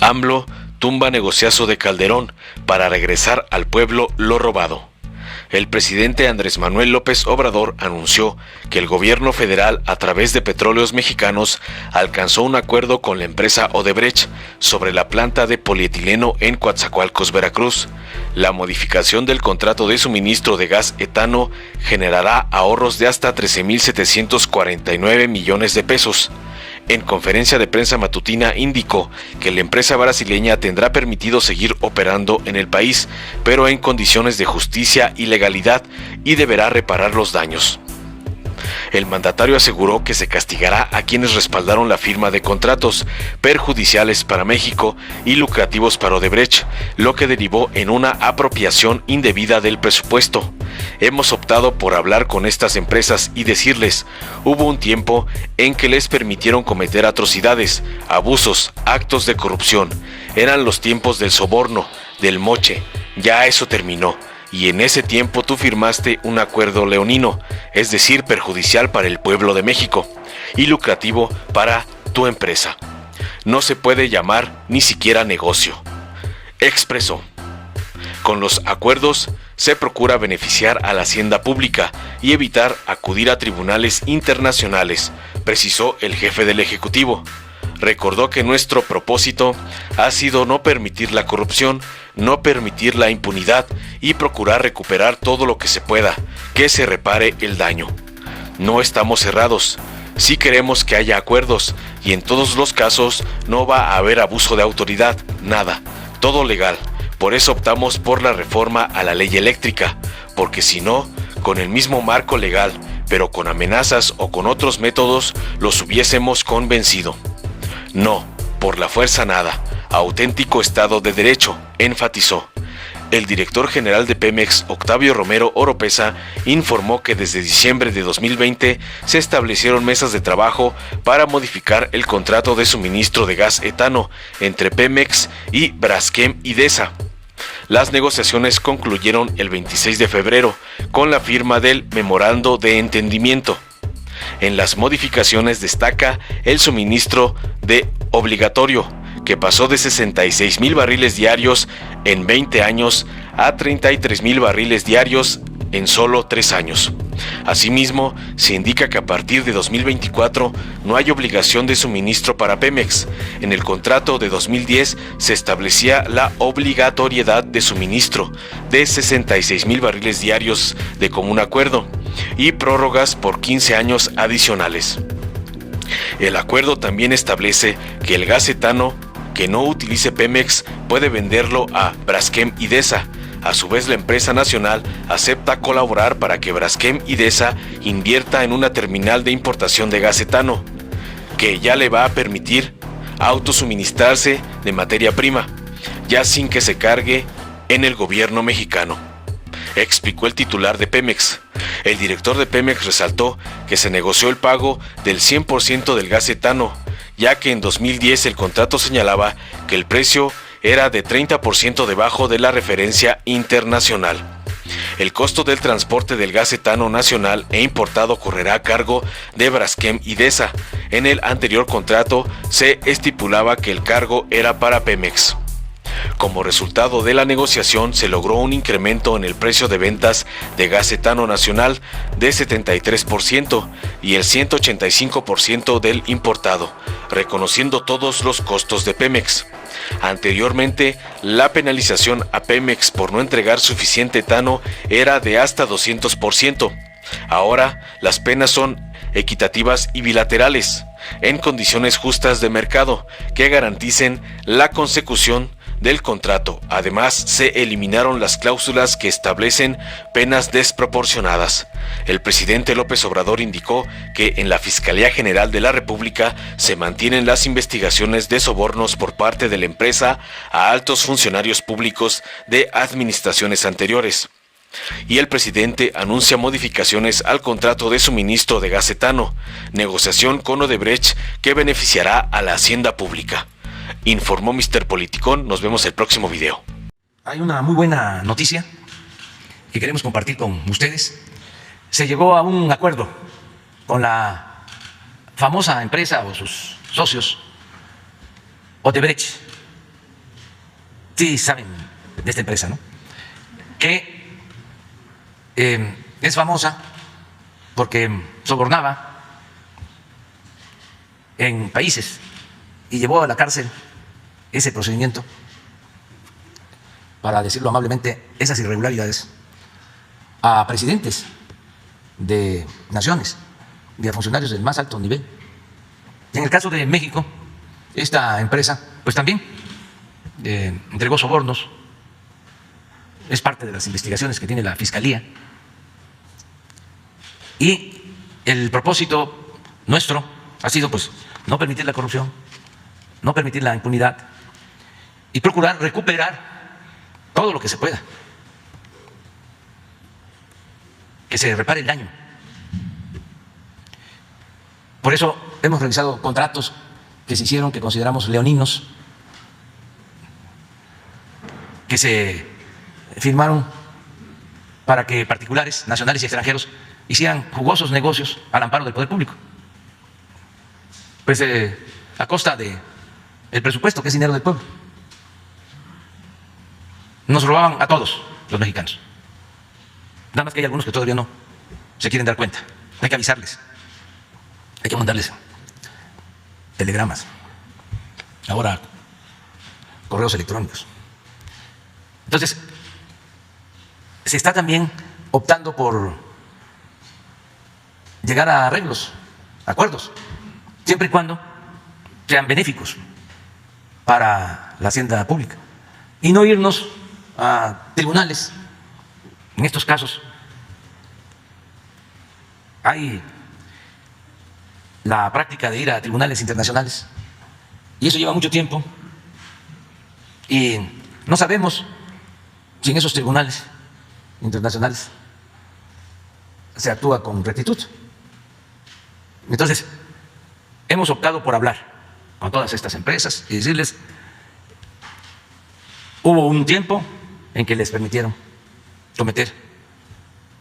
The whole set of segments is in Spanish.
AMLO tumba negociazo de Calderón para regresar al pueblo lo robado. El presidente Andrés Manuel López Obrador anunció que el gobierno federal, a través de Petróleos Mexicanos, alcanzó un acuerdo con la empresa Odebrecht sobre la planta de polietileno en Coatzacoalcos, Veracruz. La modificación del contrato de suministro de gas etano generará ahorros de hasta 13.749 millones de pesos. En conferencia de prensa matutina indicó que la empresa brasileña tendrá permitido seguir operando en el país, pero en condiciones de justicia y legalidad, y deberá reparar los daños. El mandatario aseguró que se castigará a quienes respaldaron la firma de contratos perjudiciales para México y lucrativos para Odebrecht, lo que derivó en una apropiación indebida del presupuesto. Hemos optado por hablar con estas empresas y decirles, hubo un tiempo en que les permitieron cometer atrocidades, abusos, actos de corrupción. Eran los tiempos del soborno, del moche. Ya eso terminó. Y en ese tiempo tú firmaste un acuerdo leonino, es decir, perjudicial para el pueblo de México y lucrativo para tu empresa. No se puede llamar ni siquiera negocio. Expresó. Con los acuerdos se procura beneficiar a la hacienda pública y evitar acudir a tribunales internacionales, precisó el jefe del Ejecutivo. Recordó que nuestro propósito ha sido no permitir la corrupción, no permitir la impunidad y procurar recuperar todo lo que se pueda, que se repare el daño. No estamos cerrados, sí queremos que haya acuerdos y en todos los casos no va a haber abuso de autoridad, nada, todo legal. Por eso optamos por la reforma a la ley eléctrica, porque si no, con el mismo marco legal, pero con amenazas o con otros métodos, los hubiésemos convencido. No, por la fuerza nada, auténtico Estado de Derecho, enfatizó. El director general de Pemex, Octavio Romero Oropesa, informó que desde diciembre de 2020 se establecieron mesas de trabajo para modificar el contrato de suministro de gas etano entre Pemex y Braskem Idesa. Las negociaciones concluyeron el 26 de febrero con la firma del Memorando de Entendimiento. En las modificaciones destaca el suministro de obligatorio, que pasó de 66,000 barriles diarios en 20 años a 33,000 barriles diarios en solo 3 años. Asimismo, se indica que a partir de 2024 no hay obligación de suministro para Pemex. En el contrato de 2010 se establecía la obligatoriedad de suministro de 66,000 barriles diarios de común acuerdo y prórrogas por 15 años adicionales. El acuerdo también establece que el gas etano que no utilice Pemex puede venderlo a Braskem Idesa. A su vez, la empresa nacional acepta colaborar para que Braskem Idesa invierta en una terminal de importación de gas etano, que ya le va a permitir autosuministrarse de materia prima, ya sin que se cargue en el gobierno mexicano, explicó el titular de Pemex. El director de Pemex resaltó que se negoció el pago del 100% del gas etano, ya que en 2010 el contrato señalaba que el precio era de 30% debajo de la referencia internacional. El costo del transporte del gas etano nacional e importado correrá a cargo de Braskem Idesa. En el anterior contrato se estipulaba que el cargo era para Pemex. Como resultado de la negociación se logró un incremento en el precio de ventas de gas etano nacional de 73% y el 185% del importado, reconociendo todos los costos de Pemex. Anteriormente, la penalización a Pemex por no entregar suficiente etano era de hasta 200%. Ahora, las penas son equitativas y bilaterales, en condiciones justas de mercado, que garanticen la consecución del contrato. Además, se eliminaron las cláusulas que establecen penas desproporcionadas. El presidente López Obrador indicó que en la Fiscalía General de la República se mantienen las investigaciones de sobornos por parte de la empresa a altos funcionarios públicos de administraciones anteriores. Y el presidente anuncia modificaciones al contrato de suministro de gas etano, negociación con Odebrecht que beneficiará a la hacienda pública. Informó Mr. Politicón. Nos vemos el próximo video. Hay una muy buena noticia que queremos compartir con ustedes. Se llegó a un acuerdo con la famosa empresa o sus socios Odebrecht sí saben de esta empresa, ¿no? Que es famosa porque sobornaba en países y llevó a la cárcel ese procedimiento, para decirlo amablemente, esas irregularidades a presidentes de naciones y a funcionarios del más alto nivel. En el caso de México, esta empresa pues también entregó sobornos, es parte de las investigaciones que tiene la Fiscalía, y el propósito nuestro ha sido pues no permitir la corrupción, no permitir la impunidad y procurar recuperar todo lo que se pueda, que se repare el daño. Por eso hemos realizado contratos que se hicieron, que consideramos leoninos, que se firmaron para que particulares, nacionales y extranjeros hicieran jugosos negocios al amparo del poder público, pues a costa del presupuesto, que es dinero del pueblo. Nos robaban a todos los mexicanos. Nada más que hay algunos que todavía no se quieren dar cuenta. Hay que avisarles, hay que mandarles telegramas, ahora correos electrónicos. Entonces, se está también optando por llegar a arreglos, acuerdos, siempre y cuando sean benéficos para la hacienda pública y no irnos a tribunales. En estos casos hay la práctica de ir a tribunales internacionales y eso lleva mucho tiempo y no sabemos si en esos tribunales internacionales se actúa con rectitud. Entonces, hemos optado por hablar con todas estas empresas y decirles: hubo un tiempo en que les permitieron cometer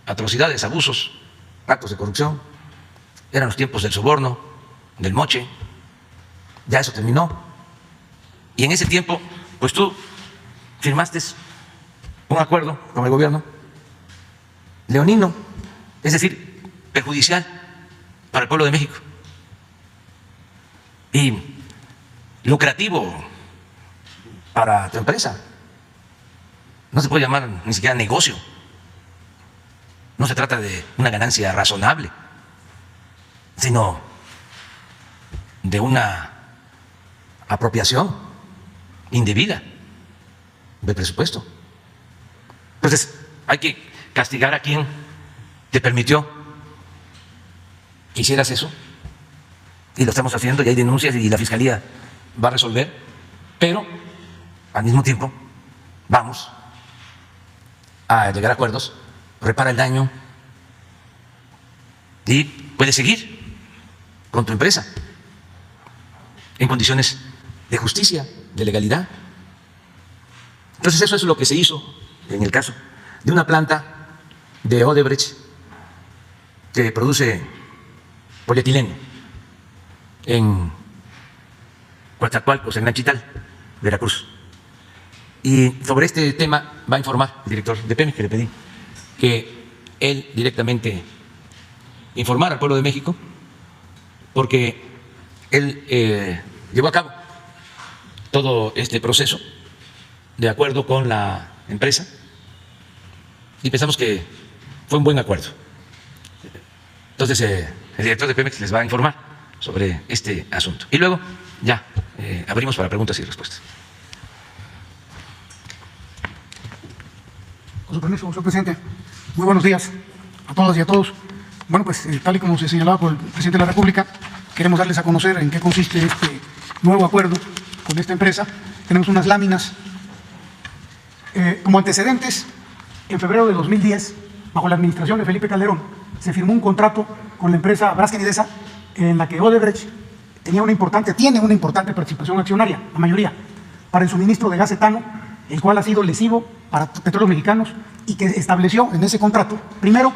atrocidades, abusos, actos de corrupción. Eran los tiempos del soborno, del moche. Ya eso terminó. Y en ese tiempo, pues tú firmaste un acuerdo con el gobierno leonino, es decir, perjudicial para el pueblo de México y lucrativo para tu empresa. No se puede llamar ni siquiera negocio. No se trata de una ganancia razonable, sino de una apropiación indebida del presupuesto. Entonces, hay que castigar a quien te permitió que hicieras eso, y lo estamos haciendo, y hay denuncias y la Fiscalía va a resolver, pero al mismo tiempo vamos a llegar a acuerdos, repara el daño y puedes seguir con tu empresa en condiciones de justicia, de legalidad. Entonces, eso es lo que se hizo en el caso de una planta de Odebrecht que produce polietileno en Coatzacoalcos, en Nanchital, Veracruz. Y sobre este tema va a informar el director de Pemex, que le pedí que él directamente informara al pueblo de México, porque él llevó a cabo todo este proceso de acuerdo con la empresa y pensamos que fue un buen acuerdo. Entonces, el director de Pemex les va a informar sobre este asunto. Y luego ya abrimos para preguntas y respuestas. Con su permiso, señor presidente. Muy buenos días a todas y a todos. Bueno, pues tal y como se señalaba por el presidente de la República, queremos darles a conocer en qué consiste este nuevo acuerdo con esta empresa. Tenemos unas láminas. Como antecedentes, en febrero de 2010, bajo la administración de Felipe Calderón, se firmó un contrato con la empresa Braskem Idesa, en la que Odebrecht tiene una importante participación accionaria, la mayoría, para el suministro de gas etano, el cual ha sido lesivo para Petróleos Mexicanos y que estableció en ese contrato, primero,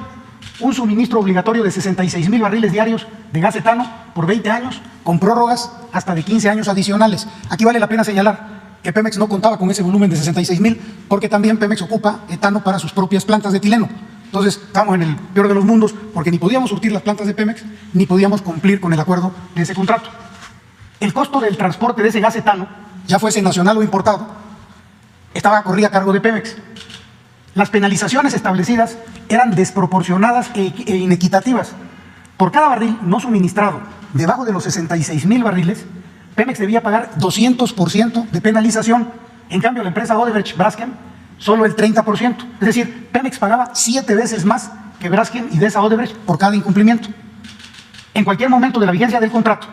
un suministro obligatorio de 66,000 barriles diarios de gas etano por 20 años, con prórrogas hasta de 15 años adicionales. Aquí vale la pena señalar que Pemex no contaba con ese volumen de 66,000, porque también Pemex ocupa etano para sus propias plantas de etileno. Entonces, estamos en el peor de los mundos, porque ni podíamos surtir las plantas de Pemex, ni podíamos cumplir con el acuerdo de ese contrato. El costo del transporte de ese gas etano, ya fuese nacional o importado, corría a cargo de Pemex. Las penalizaciones establecidas eran desproporcionadas e inequitativas. Por cada barril no suministrado debajo de los 66,000 barriles, Pemex debía pagar 200% de penalización. En cambio, la empresa Odebrecht Braskem solo el 30%. Es decir, Pemex pagaba 7 veces más que Braskem y Desa Odebrecht por cada incumplimiento. En cualquier momento de la vigencia del contrato,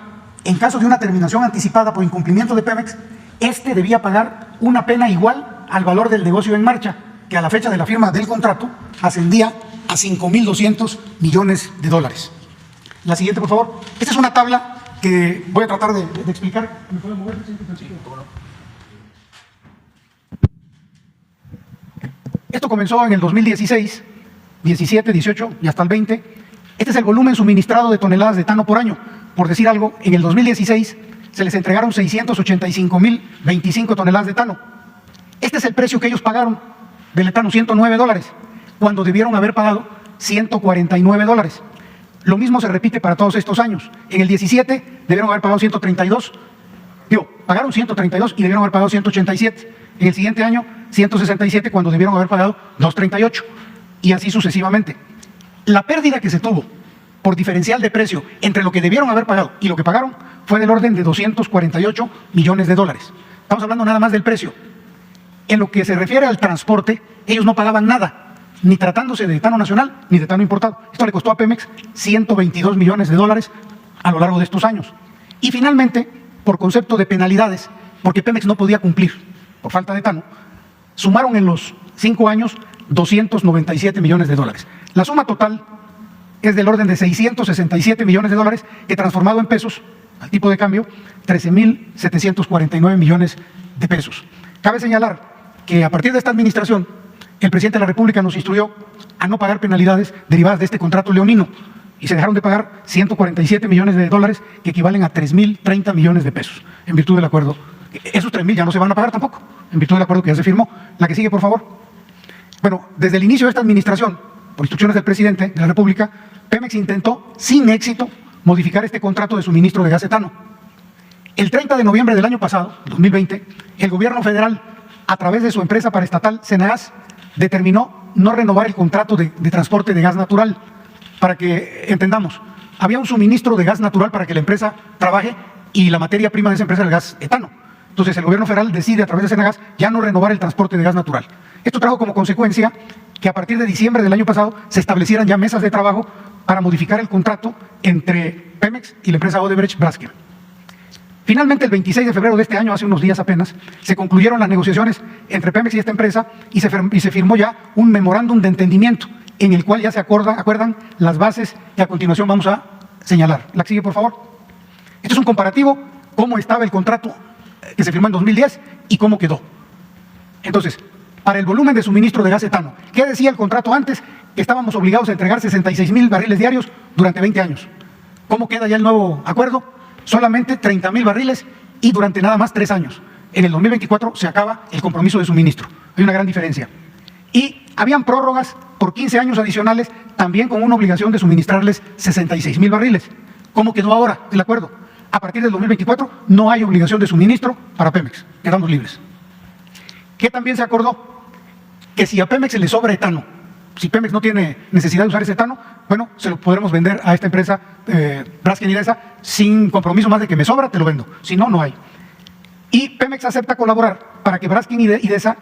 en caso de una terminación anticipada por incumplimiento de Pemex, este debía pagar una pena igual al valor del negocio en marcha, que a la fecha de la firma del contrato ascendía a $5,200 millones. La siguiente, por favor. Esta es una tabla que voy a tratar de explicar. ¿Me pueden mover? Esto comenzó en el 2016, 17, 18 y hasta el 20. Este es el volumen suministrado de toneladas de etano por año. Por decir algo, en el 2016 se les entregaron 685,025 toneladas de etano. Este es el precio que ellos pagaron del etano, $109, cuando debieron haber pagado $149. Lo mismo se repite para todos estos años. En el 17 debieron haber pagado 132, pagaron 132 y debieron haber pagado 187. En el siguiente año, 167, cuando debieron haber pagado 238. Y así sucesivamente. La pérdida que se tuvo por diferencial de precio entre lo que debieron haber pagado y lo que pagaron fue del orden de $248 millones. Estamos hablando nada más del precio. En lo que se refiere al transporte, ellos no pagaban nada, ni tratándose de etano nacional ni de etano importado. Esto le costó a Pemex $122 millones a lo largo de estos años. Y finalmente, por concepto de penalidades, porque Pemex no podía cumplir por falta de etano, sumaron en los 5 años $297 millones. La suma total es del orden de $667 millones, que transformado en pesos, al tipo de cambio, 13,749 millones de pesos. Cabe señalar que a partir de esta administración, el presidente de la República nos instruyó a no pagar penalidades derivadas de este contrato leonino y se dejaron de pagar $147 millones, que equivalen a 3,030 millones de pesos, en virtud del acuerdo. Esos 3,000 ya no se van a pagar tampoco, en virtud del acuerdo que ya se firmó. La que sigue, por favor. Bueno, desde el inicio de esta administración, por instrucciones del presidente de la República, Pemex intentó, sin éxito, modificar este contrato de suministro de gas etano. El 30 de noviembre del año pasado, 2020, el gobierno federal, a través de su empresa paraestatal Cenagas, determinó no renovar el contrato de transporte de gas natural. Para que entendamos, había un suministro de gas natural para que la empresa trabaje y la materia prima de esa empresa era el gas etano. Entonces el gobierno federal decide a través de Cenagas ya no renovar el transporte de gas natural. Esto trajo como consecuencia que a partir de diciembre del año pasado se establecieran ya mesas de trabajo para modificar el contrato entre Pemex y la empresa Odebrecht Braskem. Finalmente, el 26 de febrero de este año, hace unos días apenas, se concluyeron las negociaciones entre Pemex y esta empresa y se firmó ya un memorándum de entendimiento en el cual ya se acuerdan las bases que a continuación vamos a señalar. La que sigue, por favor. Esto es un comparativo, cómo estaba el contrato que se firmó en 2010 y cómo quedó. Entonces, para el volumen de suministro de gas etano, ¿qué decía el contrato antes? Que estábamos obligados a entregar 66,000 barriles diarios durante 20 años. ¿Cómo queda ya el nuevo acuerdo? Solamente 30,000 barriles y durante nada más 3 años. En el 2024 se acaba el compromiso de suministro. Hay una gran diferencia. Y habían prórrogas por 15 años adicionales, también con una obligación de suministrarles 66,000 barriles. ¿Cómo quedó ahora el acuerdo? A partir del 2024 no hay obligación de suministro para Pemex. Quedamos libres. ¿Qué también se acordó? Que si a Pemex se le sobra etano, si Pemex no tiene necesidad de usar ese etano, bueno, se lo podremos vender a esta empresa Braskem y Desa sin compromiso más de que me sobra, te lo vendo. Si no, no hay. Y Pemex acepta colaborar para que Braskem y Desa,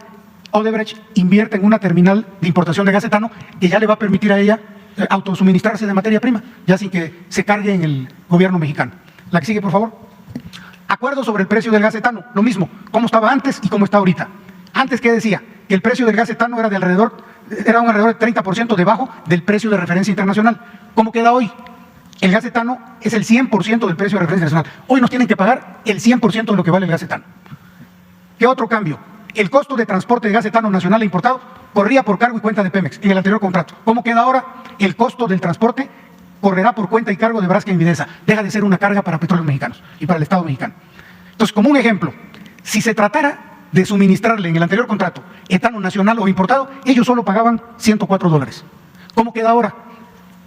Odebrecht, invierta en una terminal de importación de gas etano que ya le va a permitir a ella autosuministrarse de materia prima, ya sin que se cargue en el gobierno mexicano. La que sigue, por favor. Acuerdo sobre el precio del gas etano, lo mismo, cómo estaba antes y cómo está ahorita. Antes, ¿qué decía? Que el precio del gas etano era un alrededor de 30% debajo del precio de referencia internacional. ¿Cómo queda hoy? El gas etano es el 100% del precio de referencia internacional. Hoy nos tienen que pagar el 100% de lo que vale el gas etano. ¿Qué otro cambio? El costo de transporte de gas etano nacional e importado corría por cargo y cuenta de Pemex en el anterior contrato. ¿Cómo queda ahora? El costo del transporte correrá por cuenta y cargo de Braskem y Desa. Deja de ser una carga para Petróleos Mexicanos y para el Estado mexicano. Entonces, como un ejemplo, si se tratara de suministrarle en el anterior contrato etano nacional o importado, ellos solo pagaban $104. ¿Cómo queda ahora?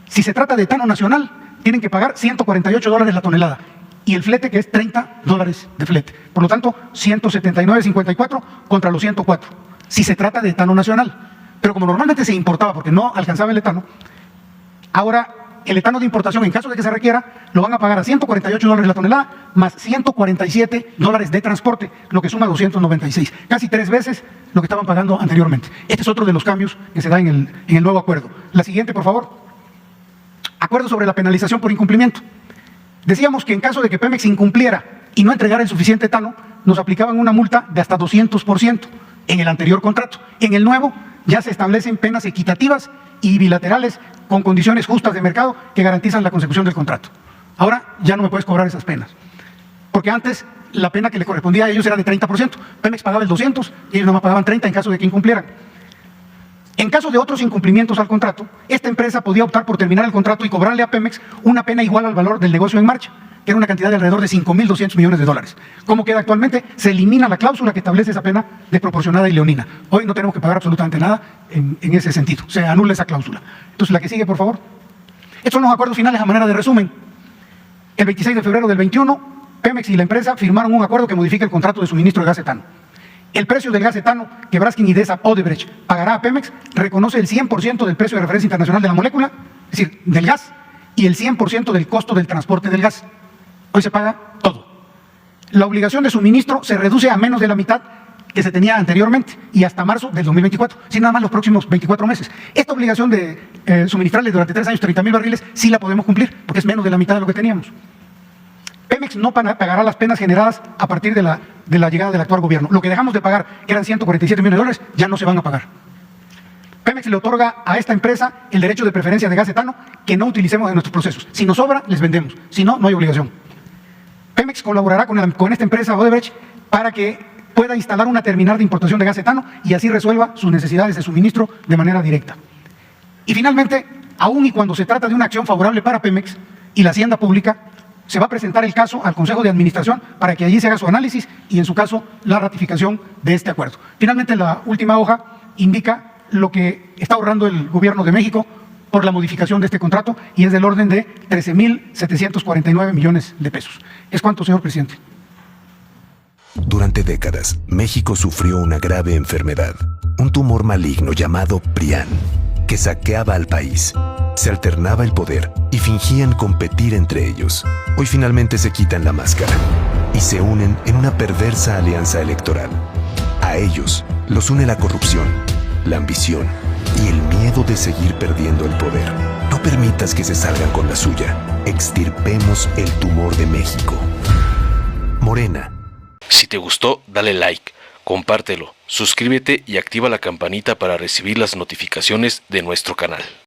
Si se trata de etano nacional, tienen que pagar $148 la tonelada y el flete, que es $30 de flete. Por lo tanto, 179.54 contra los 104, si se trata de etano nacional. Pero como normalmente se importaba porque no alcanzaba el etano, ahora el etano de importación, en caso de que se requiera, lo van a pagar a $148 la tonelada, más $147 de transporte, lo que suma 296, casi 3 veces lo que estaban pagando anteriormente. Este es otro de los cambios que se da en el nuevo acuerdo. La siguiente, por favor. Acuerdo sobre la penalización por incumplimiento. Decíamos que en caso de que Pemex incumpliera y no entregara el suficiente etano, nos aplicaban una multa de hasta 200% en el anterior contrato. En el nuevo ya se establecen penas equitativas y bilaterales con condiciones justas de mercado que garantizan la consecución del contrato. Ahora ya no me puedes cobrar esas penas, porque antes la pena que le correspondía a ellos era de 30%. Pemex pagaba el 200 y ellos nomás pagaban 30 en caso de que incumplieran. En caso de otros incumplimientos al contrato, esta empresa podía optar por terminar el contrato y cobrarle a Pemex una pena igual al valor del negocio en marcha, que era una cantidad de alrededor de $5.200 millones. ¿Cómo queda actualmente? Se elimina la cláusula que establece esa pena desproporcionada y leonina. Hoy no tenemos que pagar absolutamente nada en ese sentido. Se anula esa cláusula. Entonces, la que sigue, por favor. Estos son los acuerdos finales a manera de resumen. El 26 de febrero del 21, Pemex y la empresa firmaron un acuerdo que modifica el contrato de suministro de gas etano. El precio del gas etano que Braskem Idesa Odebrecht pagará a Pemex reconoce el 100% del precio de referencia internacional de la molécula, es decir, del gas, y el 100% del costo del transporte del gas. Hoy se paga todo. La obligación de suministro se reduce a menos de la mitad que se tenía anteriormente y hasta marzo del 2024, sin nada más los próximos 24 meses. Esta obligación de suministrarle durante 3 años 30.000 barriles sí la podemos cumplir porque es menos de la mitad de lo que teníamos. Pemex no pagará las penas generadas a partir de la llegada del actual gobierno. Lo que dejamos de pagar, que eran $147 millones, ya no se van a pagar. Pemex le otorga a esta empresa el derecho de preferencia de gas etano que no utilicemos en nuestros procesos. Si nos sobra, les vendemos. Si no, no hay obligación. Pemex colaborará con esta empresa Odebrecht para que pueda instalar una terminal de importación de gas etano y así resuelva sus necesidades de suministro de manera directa. Y finalmente, aun y cuando se trata de una acción favorable para Pemex y la hacienda pública, se va a presentar el caso al Consejo de Administración para que allí se haga su análisis y, en su caso, la ratificación de este acuerdo. Finalmente, la última hoja indica lo que está ahorrando el Gobierno de México por la modificación de este contrato y es del orden de 13.749 millones de pesos. ¿Es cuánto, señor presidente? Durante décadas, México sufrió una grave enfermedad, un tumor maligno llamado PRIAN, que saqueaba al país. Se alternaba el poder y fingían competir entre ellos. Hoy finalmente se quitan la máscara y se unen en una perversa alianza electoral. A ellos los une la corrupción, la ambición y el miedo de seguir perdiendo el poder. No permitas que se salgan con la suya. Extirpemos el tumor de México. Morena. Si te gustó, dale like, compártelo, suscríbete y activa la campanita para recibir las notificaciones de nuestro canal.